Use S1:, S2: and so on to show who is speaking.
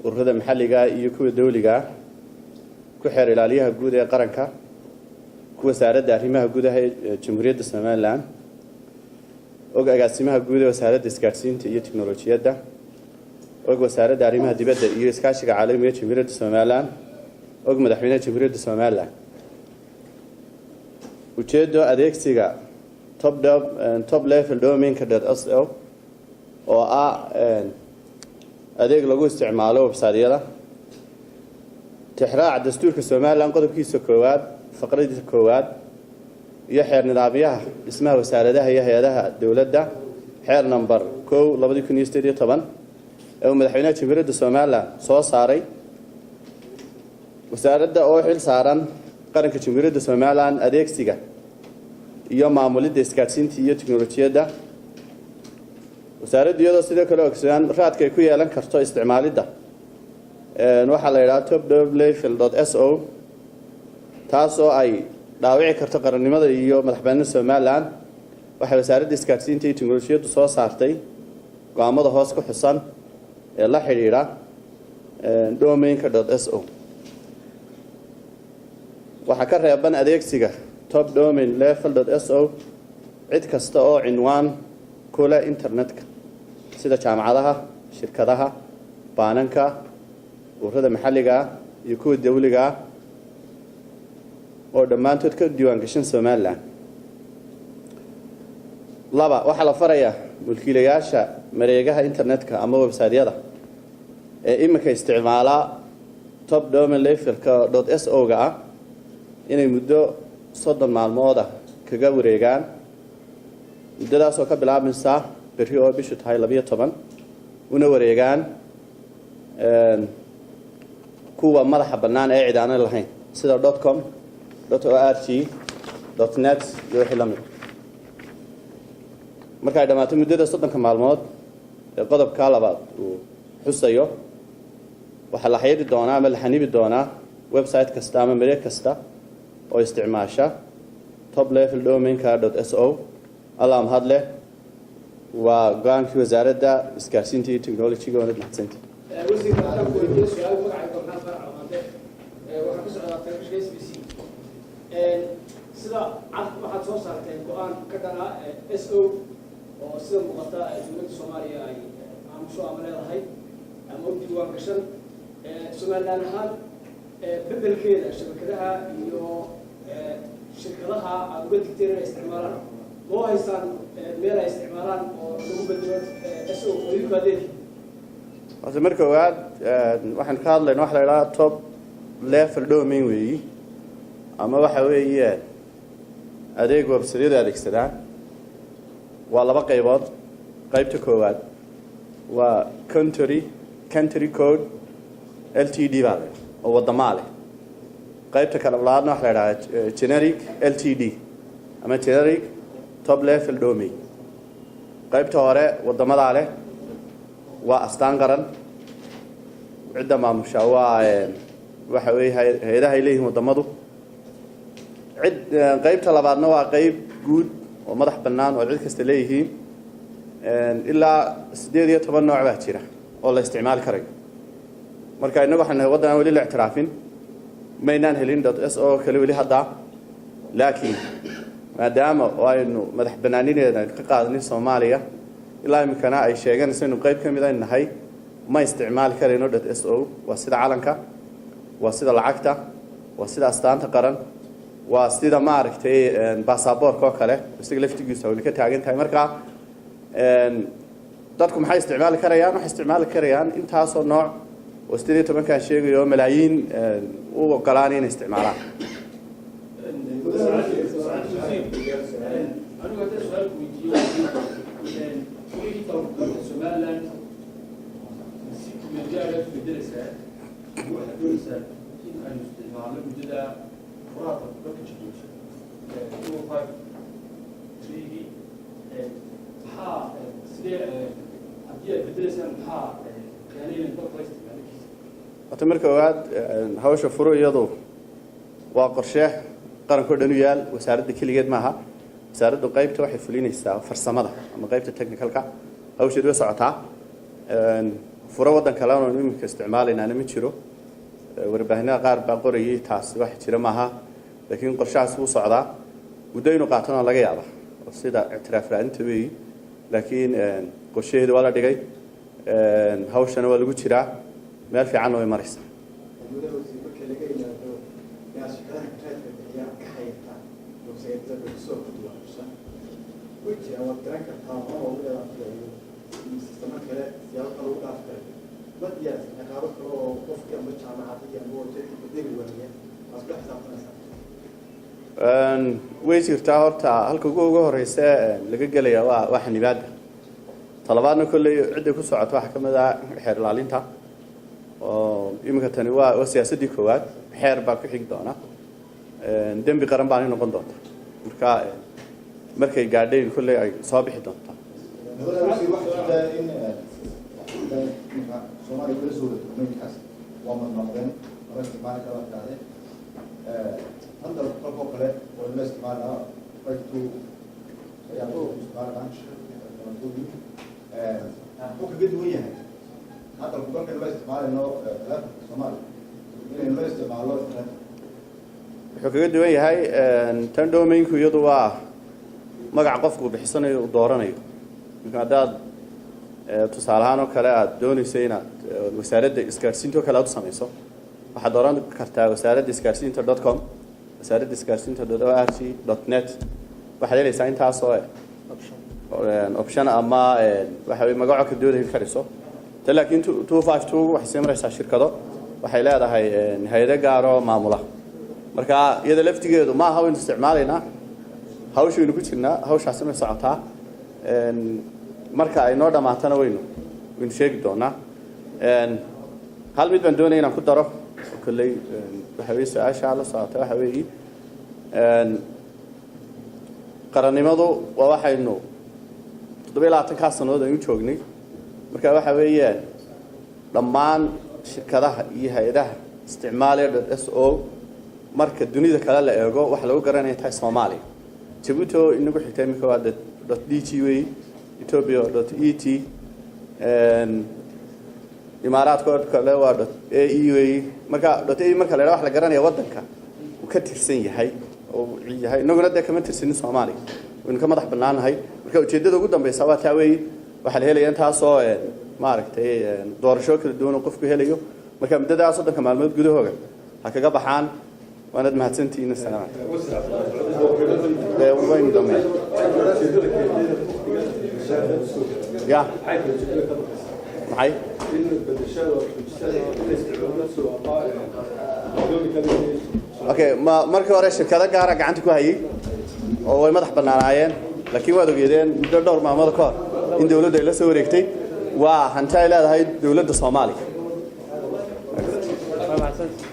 S1: ururada maxalliga iyo kuwa dawliga ku xeer ilaaliyaha guud ee qaranka ku wasaaradda arrimaha gudaha ee Jamhuuriyadda Soomaaliland og agaasimaha guud ee wasaaradda isgaarsiinta iyo tiknoolajiyadda og wasaaradda arrimaha dibadda iyo iskaashiga caalamiga ee Jamhuuriyadda Soomaaliland og madaxweynaha Jamhuuriyadda Soomaaliland ujeedo adeegsiga top level domain.so oo adeeg lagu isticmaalo website-yada tixraaca dastuurka Soomaaliland qodobkiisa koowaad faqradiisa koowaad iyo xeer nidaamyaha dhismaha wasaaradaha iyo hay'adaha dawladda xeer number 1/2018 ee madaxweynaha Jamhuuriyadda Soomaaliland soo saaray wasaaradda oo xil saaran qaranka Jamhuuriyadda Soomaaliland adeegsiga iyo maamulidda isgaarsiinta iyo tiknoolajiyadda wasaaradda iyadoo sidoo kale ogsoon raadka ay ku yeelan karto isticmaalidda waxa la yiraahdo top-level.so taasoo ay dhaawici karto qarannimada iyo madaxbannaanida Soomaaliland waxa wasaaradda isgaarsiinta iyo tiknoolajiyadda soo saartay go'aamada hoos ku xusan ee la xiriira domain.so waxa ka reeban adeegsiga top-domain-level.so cid kasta oo cinwaan kula internetka sida jaamacadaha shirkadaha baananka ururada maxalliga iyo kuwa dawliga oo dhammaantood ka diiwaan gashan Soomaaliland laba waxa la farayaa mulkiilayaasha mareegaha internetka ama website-yada ee imika isticmaala top-domain-level.so ga inay muddo 30 maalmood kaga wareegaan muddadaas oo ka bilaabmaysa berri oo bishu tahay 12 una wareegaan kuwa madaxa bannaan ee cid aan lahayn sida .com .org .net iyo wixii la mid marka ay dhamaato muddada 30 maalmood ee qodobka labaad uu xusayo waxa la xayiri doonaa ama la xanibi doonaa website kasta ama mareeg kasta oo isticmaasha top-level-domain.so allaam hadle waa go'aankii wasaaradda isgaarsiinta iyo tiknoolajiga oo mahadsanti
S2: wasiirka aan ku weydiiyay su'aal magacayga waxaan farcamade waxa ku socdaa telefishinka SBC sida waxaad soo saarteen go'aan ka dhana SO oo sida muuqata dowladda Soomaaliya ay maamusho ama leedahay ama u diiwaan gashan Soomaaliland ahaan bedelkeeda shabakadaha iyo shirkadaha aad uga digteen inay isticmaalaan oo haysan meel ay isticmaalaan oo lagu bedelo SO oo iyagu adeeg
S1: marka waxaan ka hadlaynaa waxa la yiraahdo top-level domain weeyi ama waxa weeye adeeg website-yada adeegsadaan waa laba qaybood qaybta koowaad waa country code ltd baa oo wadamaale qaybta kale labaadna waxa la yiraahdo generic ltd ama generic top-level domain qaybta hore wadamada leh waa astaan qaran cidda maamusha waa waxa weeye hay'adaha ay leeyihiin wadamadu qaybta labaadna waa qayb guud oo madax bannaan oo cid kasta leeyihiin ilaa 18 nooc baa jira oo la isticmaali karayo marka inagu waxaan waddan wali la ictiraafin maynaan helin .so kale wali hadda laakiin maadaama aynu madax bannaanineeda ka qaadanay Soomaaliya ilaa imkana ay sheeganayso inuu qayb kamid ah nahay ma isticmaali karayno .so waa sida calanka waa sida lacagta waa sida astaanta qaran waa sida maaragtay baasaboorka oo kale isaga laftigiisa oo ka taagan tahay marka dadku maxay isticmaali karayaan wax isticmaali karayaan intaas oo nooc oo 18 ka sheegayo malaayiin u ogolaan inay isticmaalaan
S2: Somaliland مجال في الدراسة واحد دراسة كان استعمال مدة مراتب بكتش دوشة 2 5 3 ها سريع أبيع الدراسة ها يعني نطبق
S1: marka waad hawsha furuuyadu waa qorshe qaran ku dhan yaal wasaaradda kaligeed maaha wasaaraddu qaybta waxay fulinaysaa farsamada ama qaybta technicalka hawsheedu way socotaa furo waddan kale oo iminka isticmaalayna ma jiro warbaahinada qaar baa qorayay taas wax jira maaha laakiin qorshahaas uu socdaa muddo inuu qaatana laga yaaba sida ictiraaf raadinta weeyi laakiin qorshaheedu waa la dhigay hawshana waa lagu jiraa meel fiican way maraysaa way jirtaa horta halka ugu horeysa laga gelaya waa xanibaada talabaadna kolley cidda ku socota waxa kamid ah xeer ilaalinta oo iminka tani waa siyaasadii koowaad xeer baa ku xig doona dembi qaran baan noqon doonta markay gaadhayn kolley ay soo bixi doontaa
S3: هذا الطرق كله والناس معنا فايتو يعني معنا عنش موجودين ممكن جد وياه هذا الطرق كله الناس معنا إنه لا سمال إنه الناس معنا
S1: wuxuu kaga duwan yahay tan domainku iyadu waa magac qofku bixisanayo uu dooranayo hadaad tusaale ahaan oo kale aad doonayso inaad wasaaradda isgaarsiinta oo kale aad u samayso waxaad dooran kartaa wasaaradda isgaarsiinta.com wasaaradda isgaarsiinta.org.net waxaad helaysaa intaas oo option ama waxa weeye magaco ka doodayn karayso tan laakiin 252 waxay sameynaysaa shirkado waxay leedahay hay'ado gaar oo maamula marka iyada laftigeedu ma aha in isticmaalayna hawshiinu ku jirnaa hawshaas ma socotaa marka ay noo dhamaatana waynu sheegi doonaa hal mid baan doonay inaan ku daro kulley waxa weeye su'aasha la socota waxa weeye qarannimadu waa waxaynu 27 sanadood aynu joognay marka waxa weeye dhammaan shirkadaha iyo hay'adaha isticmaalaya .so marka dunida kale la eego wax lagu garanaya tahay Soomaaliya Djibouti inagu xigtay imika waa .dgway Ethiopia.et Imaaraadka kale waa .ae marka .ae marka la wax la garanaya wadanka uu ka tirsan yahay oo yahay inaguna kama tirsanin Soomaaliya waynu ka madax bannaanahay marka ujeedada ugu dambaysa waa taa weey waxa la helayaa intaas oo maaragtay doorasho kala duwan oo qofku helayo marka muddadaas wadanka maalmood gudahooga ha kaga baxaan وانا mahadsantiina salaam وين دمي يا معي اوكي ما markii hore shirkada gaar ah gacanta ku hayay oo way madax banaanaayeen laakiin waad ogeedeen muddo dhowr maalmood ka hor in dawladda ay la soo wareegtay waa hanta ay leedahay dawladda Soomaaliya